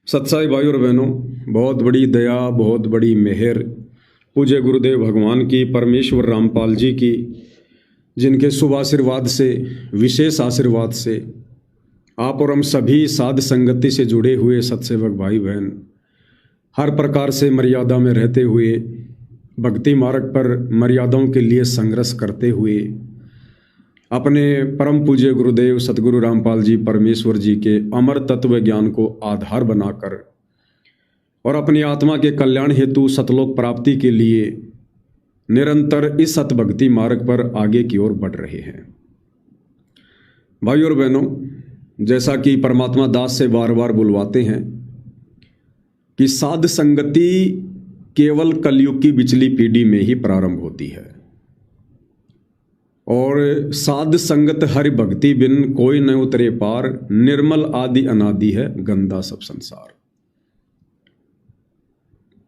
सत्साई भाई और बहनों, बहुत बड़ी दया, बहुत बड़ी मेहर पूज्य गुरुदेव भगवान की, परमेश्वर रामपाल जी की, जिनके शुभ आशीर्वाद से, विशेष आशीर्वाद से आप और हम सभी साध संगति से जुड़े हुए सत्सेवक भाई बहन हर प्रकार से मर्यादा में रहते हुए, भक्ति मार्ग पर मर्यादाओं के लिए संघर्ष करते हुए अपने परम पूज्य गुरुदेव सतगुरु रामपाल जी परमेश्वर जी के अमर तत्व ज्ञान को आधार बनाकर और अपनी आत्मा के कल्याण हेतु सतलोक प्राप्ति के लिए निरंतर इस सतभक्ति मार्ग पर आगे की ओर बढ़ रहे हैं। भाई और बहनों, जैसा कि परमात्मा दास से बार बार बुलवाते हैं कि साध संगति केवल कलयुग की बिचली पीढ़ी में ही प्रारंभ होती है और साध संगत हरि भक्ति बिन कोई न उतरे पार, निर्मल आदि अनादि है गंदा सब संसार।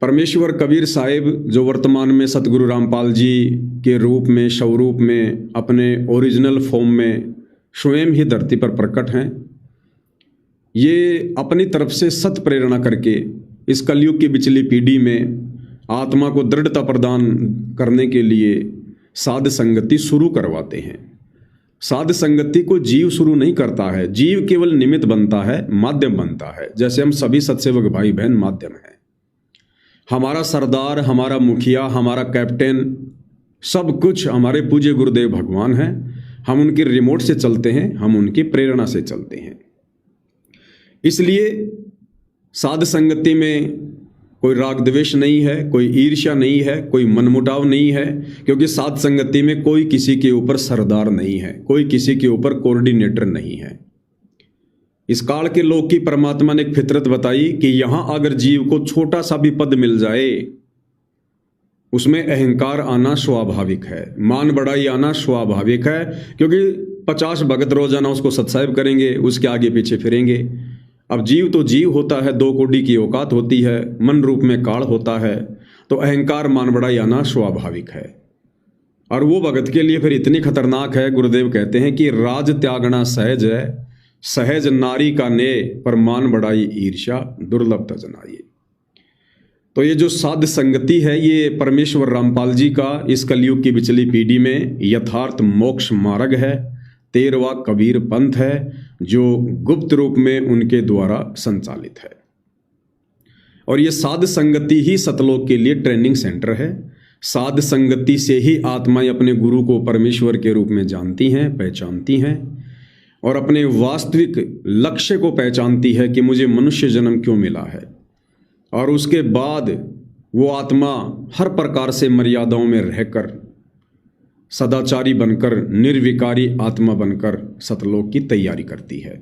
परमेश्वर कबीर साहिब जो वर्तमान में सतगुरु रामपाल जी के रूप में, स्वरूप में, अपने ओरिजिनल फॉर्म में स्वयं ही धरती पर प्रकट हैं, ये अपनी तरफ से सत प्रेरणा करके इस कलयुग की बिचली पीढ़ी में आत्मा को दृढ़ता प्रदान करने के लिए साध संगति शुरू करवाते हैं। साध संगति को जीव शुरू नहीं करता है, जीव केवल निमित्त बनता है, माध्यम बनता है। जैसे हम सभी सत्सेवक भाई बहन माध्यम हैं। हमारा सरदार, हमारा मुखिया, हमारा कैप्टन, सब कुछ हमारे पूज्य गुरुदेव भगवान हैं। हम उनकी रिमोट से चलते हैं, हम उनकी प्रेरणा से चलते हैं। इसलिए साध संगति में कोई राग द्वेष नहीं है, कोई ईर्ष्या नहीं है, कोई मनमुटाव नहीं है, क्योंकि साध संगति में कोई किसी के ऊपर सरदार नहीं है, कोई किसी के ऊपर कोऑर्डिनेटर नहीं है। इस काल के लोग की परमात्मा ने एक फितरत बताई कि यहां अगर जीव को छोटा सा भी पद मिल जाए, उसमें अहंकार आना स्वाभाविक है, मान बढ़ाई आना स्वाभाविक है, क्योंकि 50 भगत रोजाना उसको सत्साहिब करेंगे, उसके आगे पीछे फिरेंगे। अब जीव तो जीव होता है, 2 कोड़ी की औकात होती है, मन रूप में काल होता है, तो अहंकार मान बढ़ाई आना स्वाभाविक है। और वो भगत के लिए फिर इतनी खतरनाक है, गुरुदेव कहते हैं कि राज त्यागना सहज है, सहज नारी का ने, पर मान बढ़ाई ईर्ष्या दुर्लभ तजनाई। तो ये जो साध संगति है, ये परमेश्वर रामपाल जी का इस कलयुग की बिचली पीढ़ी में यथार्थ मोक्ष मार्ग है, 13वां कबीर पंथ है, जो गुप्त रूप में उनके द्वारा संचालित है। और ये साध संगति ही सतलोक के लिए ट्रेनिंग सेंटर है। साध संगति से ही आत्माएं अपने गुरु को परमेश्वर के रूप में जानती हैं, पहचानती हैं और अपने वास्तविक लक्ष्य को पहचानती है कि मुझे मनुष्य जन्म क्यों मिला है। और उसके बाद वो आत्मा हर प्रकार से मर्यादाओं में रहकर सदाचारी बनकर, निर्विकारी आत्मा बनकर सतलोक की तैयारी करती है।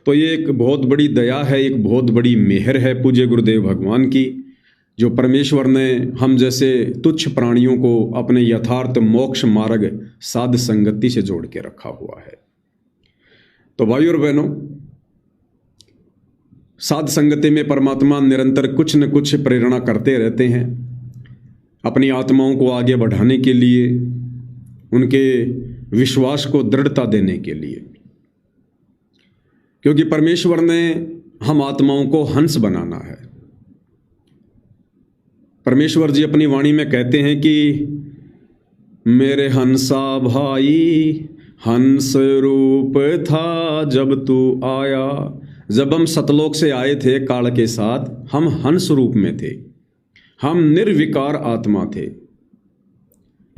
तो ये एक बहुत बड़ी दया है, एक बहुत बड़ी मेहर है पूज्य गुरुदेव भगवान की, जो परमेश्वर ने हम जैसे तुच्छ प्राणियों को अपने यथार्थ मोक्ष मार्ग साध संगति से जोड़ के रखा हुआ है। तो भाई और बहनों, साध संगति में परमात्मा निरंतर कुछ न कुछ प्रेरणा करते रहते हैं अपनी आत्माओं को आगे बढ़ाने के लिए, उनके विश्वास को दृढ़ता देने के लिए, क्योंकि परमेश्वर ने हम आत्माओं को हंस बनाना है। परमेश्वर जी अपनी वाणी में कहते हैं कि मेरे हंसा भाई हंस रूप था जब तू आया। जब हम सतलोक से आए थे काल के साथ, हम हंस रूप में थे, हम निर्विकार आत्मा थे।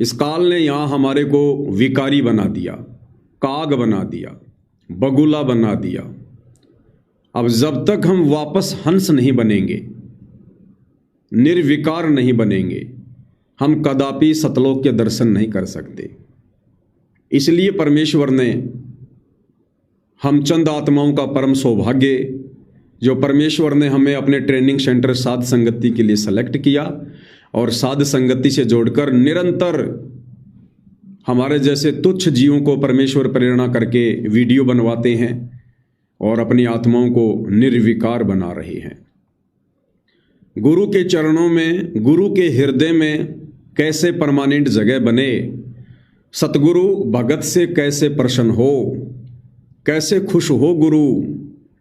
इस काल ने यहाँ हमारे को विकारी बना दिया, काग बना दिया, बगुला बना दिया। अब जब तक हम वापस हंस नहीं बनेंगे, निर्विकार नहीं बनेंगे, हम कदापि सतलोक के दर्शन नहीं कर सकते। इसलिए परमेश्वर ने हम चंद आत्माओं का परम सौभाग्य, जो परमेश्वर ने हमें अपने ट्रेनिंग सेंटर साध संगति के लिए सेलेक्ट किया और साध संगति से जोड़कर निरंतर हमारे जैसे तुच्छ जीवों को परमेश्वर प्रेरणा करके वीडियो बनवाते हैं और अपनी आत्माओं को निर्विकार बना रहे हैं। गुरु के चरणों में, गुरु के हृदय में कैसे परमानेंट जगह बने, सतगुरु भगत से कैसे प्रसन्न हो, कैसे खुश हो गुरु,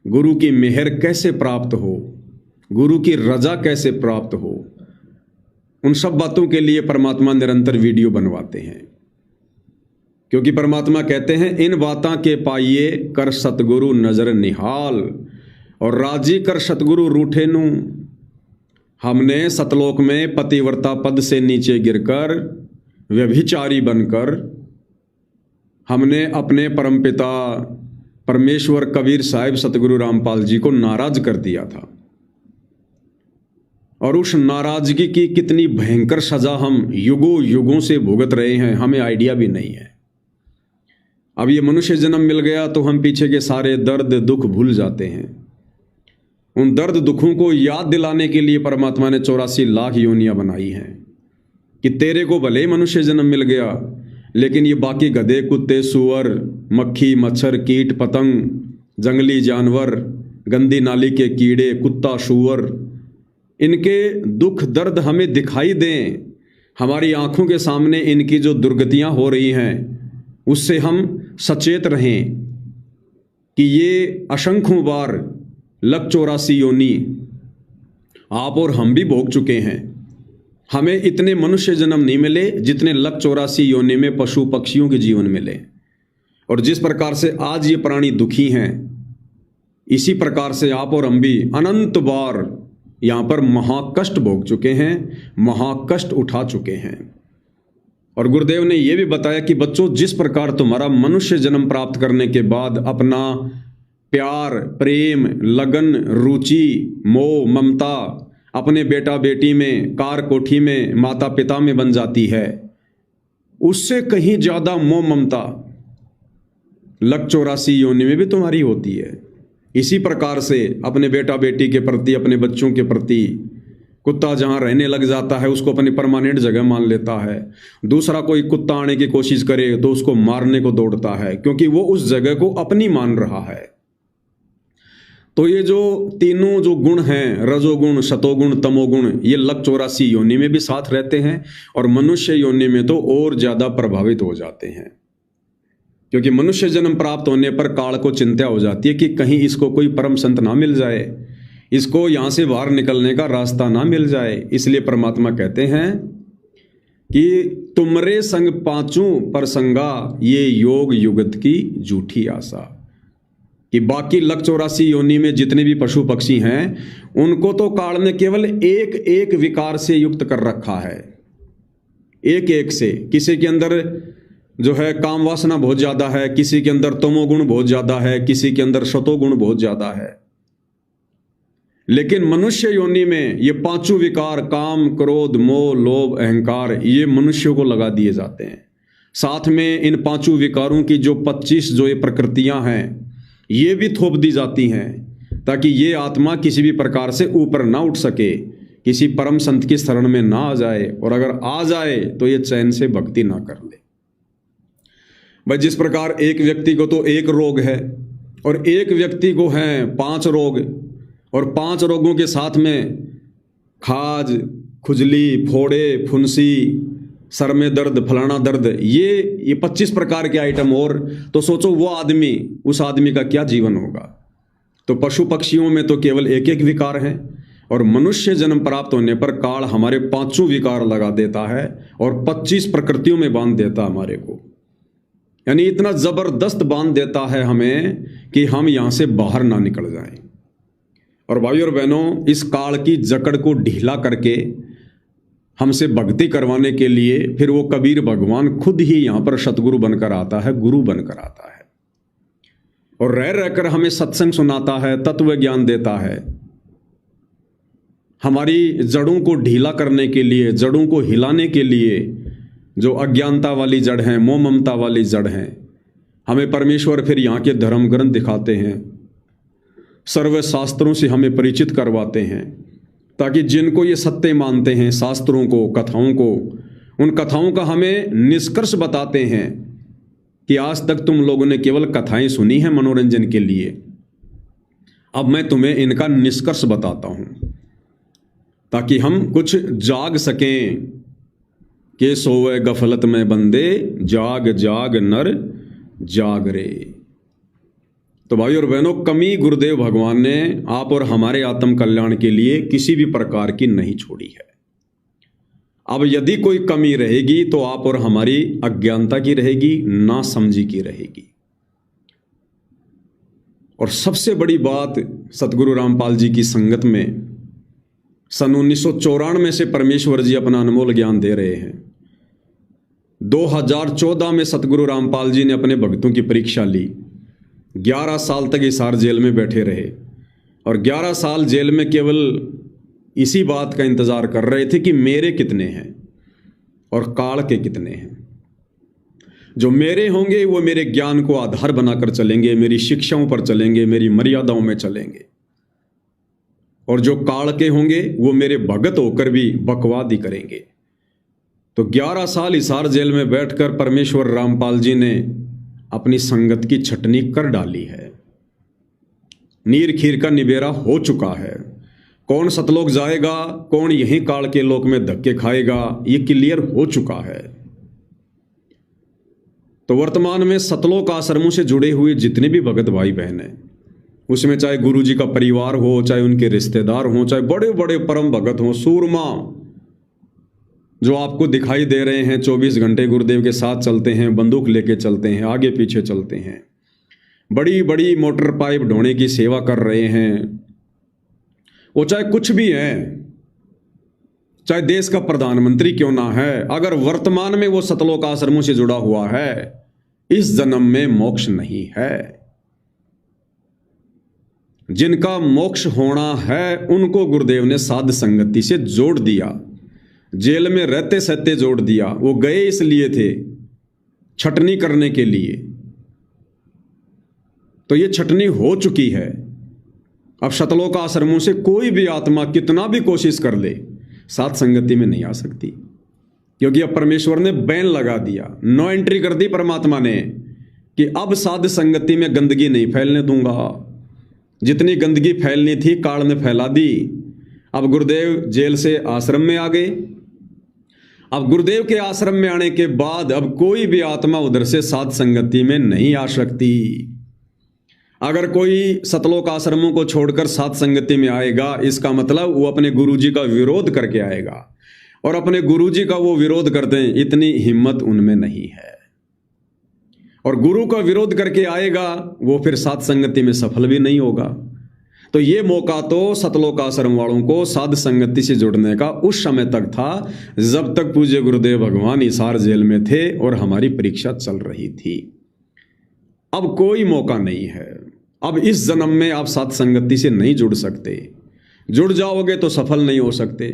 गुरु की मेहर कैसे प्राप्त हो, गुरु की रजा कैसे प्राप्त हो, उन सब बातों के लिए परमात्मा निरंतर वीडियो बनवाते हैं। क्योंकि परमात्मा कहते हैं, इन बातां के पाइए कर सतगुरु नजर निहाल, और राजी कर सतगुरु रूठे नू। हमने सतलोक में पतिव्रता पद से नीचे गिरकर व्यभिचारी बनकर हमने अपने परमपिता परमेश्वर कबीर साहिब सतगुरु रामपाल जी को नाराज कर दिया था, और उस नाराजगी की कितनी भयंकर सजा हम युगों युगों से भुगत रहे हैं, हमें आइडिया भी नहीं है। अब ये मनुष्य जन्म मिल गया तो हम पीछे के सारे दर्द दुख भूल जाते हैं। उन दर्द दुखों को याद दिलाने के लिए परमात्मा ने 84 लाख योनियां बनाई हैं कि तेरे को भले ही मनुष्य जन्म मिल गया, लेकिन ये बाकी गधे कुत्ते सूअर मक्खी मच्छर कीट पतंग जंगली जानवर गंदी नाली के कीड़े कुत्ता सूअर, इनके दुख दर्द हमें दिखाई दें, हमारी आंखों के सामने इनकी जो दुर्गतियां हो रही हैं उससे हम सचेत रहें कि ये असंख्यों बार लख 84 योनि आप और हम भी भोग चुके हैं। हमें इतने मनुष्य जन्म नहीं मिले जितने लख 84 योनि में पशु पक्षियों के जीवन मिले, और जिस प्रकार से आज ये प्राणी दुखी हैं, इसी प्रकार से आप और हम भी अनंत बार यहाँ पर महाकष्ट भोग चुके हैं, महाकष्ट उठा चुके हैं। और गुरुदेव ने यह भी बताया कि बच्चों, जिस प्रकार तुम्हारा मनुष्य जन्म प्राप्त करने के बाद अपना प्यार प्रेम लगन रुचि मोह ममता अपने बेटा बेटी में कार कोठी में माता पिता में बन जाती है, उससे कहीं ज्यादा मोह ममता लख 84 योनि में भी तुम्हारी होती है। इसी प्रकार से अपने बेटा बेटी के प्रति अपने बच्चों के प्रति कुत्ता जहां रहने लग जाता है उसको अपनी परमानेंट जगह मान लेता है, दूसरा कोई कुत्ता आने की कोशिश करे तो उसको मारने को दौड़ता है, क्योंकि वो उस जगह को अपनी मान रहा है। तो ये जो तीनों जो गुण हैं, रजोगुण सतोगुण तमोगुण, ये लख 84 योनि में भी साथ रहते हैं, और मनुष्य योनि में तो और ज्यादा प्रभावित हो जाते हैं। क्योंकि मनुष्य जन्म प्राप्त होने पर काल को चिंता हो जाती है कि कहीं इसको कोई परम संत ना मिल जाए, इसको यहां से बाहर निकलने का रास्ता ना मिल जाए। इसलिए परमात्मा कहते हैं कि तुमरे संग पांचों पर संगा, ये योग युगत की झूठी आशा। कि बाकी लख 84 योनि में जितने भी पशु पक्षी हैं उनको तो काल ने केवल एक एक विकार से युक्त कर रखा है, एक एक से। किसी के अंदर जो है काम वासना बहुत ज्यादा है, किसी के अंदर तमोगुण बहुत ज्यादा है, किसी के अंदर सतोगुण बहुत ज्यादा है। लेकिन मनुष्य योनि में ये पांचों विकार काम क्रोध मोह लोभ अहंकार, ये मनुष्यों को लगा दिए जाते हैं। साथ में इन पांचों विकारों की जो 25 जो ये प्रकृतियां हैं ये भी थोप दी जाती हैं, ताकि ये आत्मा किसी भी प्रकार से ऊपर ना उठ सके, किसी परम संत की शरण में ना आ जाए, और अगर आ जाए तो ये चैन से भक्ति ना कर ले। भाई जिस प्रकार एक व्यक्ति को तो एक रोग है और एक व्यक्ति को हैं 5 रोग, और 5 रोगों के साथ में खाज खुजली फोड़े फुंसी सर में दर्द फलाना दर्द, ये 25 प्रकार के आइटम, और तो सोचो वो आदमी, उस आदमी का क्या जीवन होगा। तो पशु पक्षियों में तो केवल एक एक विकार है, और मनुष्य जन्म प्राप्त होने पर काल हमारे 5 विकार लगा देता है और 25 प्रकृतियों में बांध देता हमारे को। यानी इतना जबरदस्त बांध देता है हमें कि हम यहां से बाहर ना निकल जाएं। और भाइयों और बहनों, इस काल की जकड़ को ढीला करके हमसे भक्ति करवाने के लिए फिर वो कबीर भगवान खुद ही यहां पर सतगुरु बनकर आता है, गुरु बनकर आता है, और रह रहकर हमें सत्संग सुनाता है, तत्व ज्ञान देता है। हमारी जड़ों को ढीला करने के लिए, जड़ों को हिलाने के लिए, जो अज्ञानता वाली जड़ हैं, मोह ममता वाली जड़ हैं, हमें परमेश्वर फिर यहाँ के धर्म ग्रंथ दिखाते हैं, सर्व शास्त्रों से हमें परिचित करवाते हैं, ताकि जिनको ये सत्य मानते हैं, शास्त्रों को कथाओं को, उन कथाओं का हमें निष्कर्ष बताते हैं कि आज तक तुम लोगों ने केवल कथाएं सुनी हैं मनोरंजन के लिए, अब मैं तुम्हें इनका निष्कर्ष बताता हूं, ताकि हम कुछ जाग सकें। के सोवे गफलत में बंदे, जाग जाग नर जाग रे। तो भाई और बहनों, कमी गुरुदेव भगवान ने आप और हमारे आत्म कल्याण के लिए किसी भी प्रकार की नहीं छोड़ी है। अब यदि कोई कमी रहेगी तो आप और हमारी अज्ञानता की रहेगी, नासमझी की रहेगी। और सबसे बड़ी बात, सतगुरु रामपाल जी की संगत में सन 1994 से परमेश्वर जी अपना अनमोल ज्ञान दे रहे हैं। 2014 में सतगुरु रामपाल जी ने अपने भक्तों की परीक्षा ली। 11 साल तक हिसार जेल में बैठे रहे और 11 साल जेल में केवल इसी बात का इंतजार कर रहे थे कि मेरे कितने हैं और काल के कितने हैं। जो मेरे होंगे वो मेरे ज्ञान को आधार बनाकर चलेंगे, मेरी शिक्षाओं पर चलेंगे, मेरी मर्यादाओं में चलेंगे, और जो काल के होंगे वो मेरे भगत होकर भी बकवाद ही करेंगे। तो 11 साल हिसार जेल में बैठकर परमेश्वर रामपाल जी ने अपनी संगत की छटनी कर डाली है। नीर खीर का निबेरा हो चुका है। कौन सतलोक जाएगा, कौन यहीं काल के लोक में धक्के खाएगा, ये क्लियर हो चुका है। तो वर्तमान में सतलोक आश्रमों से जुड़े हुए जितने भी भगत भाई बहन हैं, उसमें चाहे गुरु जी का परिवार हो, चाहे उनके रिश्तेदार हों, चाहे बड़े बड़े परम भगत हों, सूरमा जो आपको दिखाई दे रहे हैं, 24 घंटे गुरुदेव के साथ चलते हैं, बंदूक लेके चलते हैं, आगे पीछे चलते हैं, बड़ी बड़ी मोटर पाइप ढोने की सेवा कर रहे हैं, वो चाहे कुछ भी है, चाहे देश का प्रधानमंत्री क्यों ना है, अगर वर्तमान में वो सतलोक आश्रमों से जुड़ा हुआ है, इस जन्म में मोक्ष नहीं है। जिनका मोक्ष होना है उनको गुरुदेव ने साध संगति से जोड़ दिया, जेल में रहते सहते जोड़ दिया। वो गए इसलिए थे, छटनी करने के लिए। तो ये छटनी हो चुकी है। अब सतलोक आश्रमों से कोई भी आत्मा कितना भी कोशिश कर ले, साथ संगति में नहीं आ सकती, क्योंकि अब परमेश्वर ने बैन लगा दिया, नो एंट्री कर दी परमात्मा ने कि अब साध संगति में गंदगी नहीं फैलने दूंगा। जितनी गंदगी फैलनी थी काल ने फैला दी। अब गुरुदेव जेल से आश्रम में आ गए। अब गुरुदेव के आश्रम में आने के बाद अब कोई भी आत्मा उधर से साध संगति में नहीं आ सकती। अगर कोई सतलोक आश्रमों को छोड़कर साध संगति में आएगा, इसका मतलब वो अपने गुरुजी का विरोध करके आएगा, और अपने गुरुजी का वो विरोध कर दें, इतनी हिम्मत उनमें नहीं है। और गुरु का विरोध करके आएगा वो फिर साध संगति में सफल भी नहीं होगा। तो ये मौका तो सतलोक आश्रम वालों को साध संगति से जुड़ने का उस समय तक था जब तक पूज्य गुरुदेव भगवान हिसार जेल में थे और हमारी परीक्षा चल रही थी। अब कोई मौका नहीं है। अब इस जन्म में आप साध संगति से नहीं जुड़ सकते, जुड़ जाओगे तो सफल नहीं हो सकते।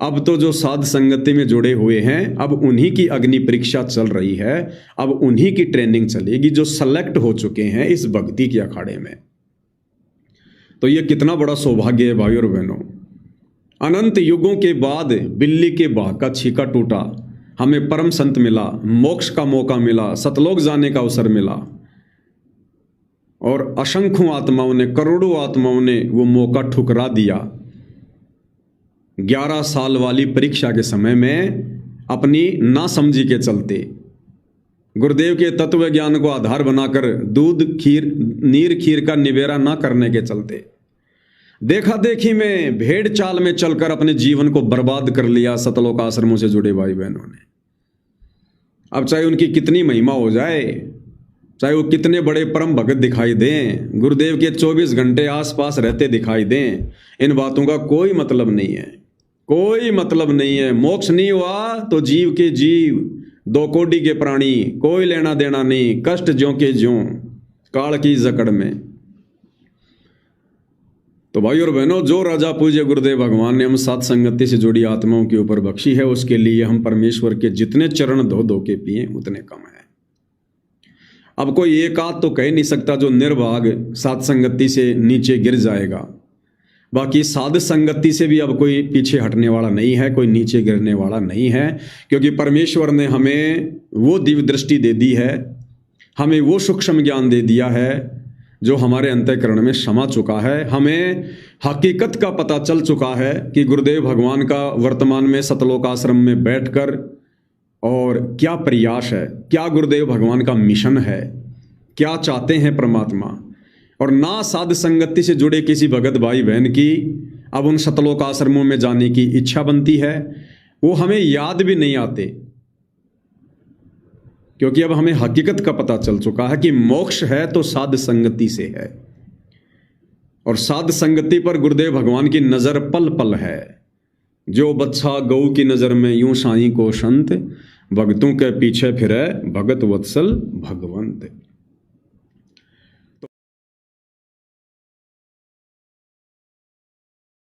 अब तो जो साध संगति में जुड़े हुए हैं, अब उन्हीं की अग्नि परीक्षा चल रही है, अब उन्हीं की ट्रेनिंग चलेगी जो सेलेक्ट हो चुके हैं इस भक्ति के अखाड़े में। तो ये कितना बड़ा सौभाग्य है भाई और बहनों। अनंत युगों के बाद बिल्ली के बाह का छीका टूटा, हमें परम संत मिला, मोक्ष का मौका मिला, सतलोक जाने का अवसर मिला, और असंख्यों आत्माओं ने, करोड़ों आत्माओं ने वो मौका ठुकरा दिया। 11 साल वाली परीक्षा के समय में अपनी नासमझी के चलते, गुरुदेव के तत्व ज्ञान को आधार बनाकर दूध खीर नीर खीर का निबेरा ना करने के चलते, देखा देखी में भेड़ चाल में चलकर अपने जीवन को बर्बाद कर लिया सतलोक आश्रमों से जुड़े भाई बहनों ने। अब चाहे उनकी कितनी महिमा हो जाए, चाहे वो कितने बड़े परम भगत दिखाई दें, गुरुदेव के 24 घंटे आसपास रहते दिखाई दें, इन बातों का कोई मतलब नहीं है, कोई मतलब नहीं है। मोक्ष नहीं हुआ तो जीव के जीव, 2 कोटि के प्राणी, कोई लेना देना नहीं, कष्ट ज्यों के ज्यों, काल की जकड़ में। तो भाई और बहनों, जो राजा पूज्य गुरुदेव भगवान ने हम साथ संगति से जुड़ी आत्माओं के ऊपर बख्शी है, उसके लिए हम परमेश्वर के जितने चरण धो धो के पिए उतने कम है। अब कोई एक आध तो कह नहीं सकता जो निर्भाग साध संगति से नीचे गिर जाएगा। बाकी साध संगति से भी अब कोई पीछे हटने वाला नहीं है, कोई नीचे गिरने वाला नहीं है, क्योंकि परमेश्वर ने हमें वो दिव्य दृष्टि दे दी है, हमें वो सूक्ष्म ज्ञान दे दिया है जो हमारे अंतःकरण में समा चुका है। हमें हकीकत का पता चल चुका है कि गुरुदेव भगवान का वर्तमान में सतलोक आश्रम में बैठकर और क्या प्रयास है, क्या गुरुदेव भगवान का मिशन है, क्या चाहते हैं परमात्मा। और ना साध संगति से जुड़े किसी भगत भाई बहन की अब उन सतलोक आश्रमों में जाने की इच्छा बनती है। वो हमें याद भी नहीं आते, क्योंकि अब हमें हकीकत का पता चल चुका है कि मोक्ष है तो साध संगति से है, और साध संगति पर गुरुदेव भगवान की नजर पल पल है। जो बच्चा गऊ की नजर में यूं साईं को संत, भगतों के पीछे फिरे भगत वत्सल भगवंत।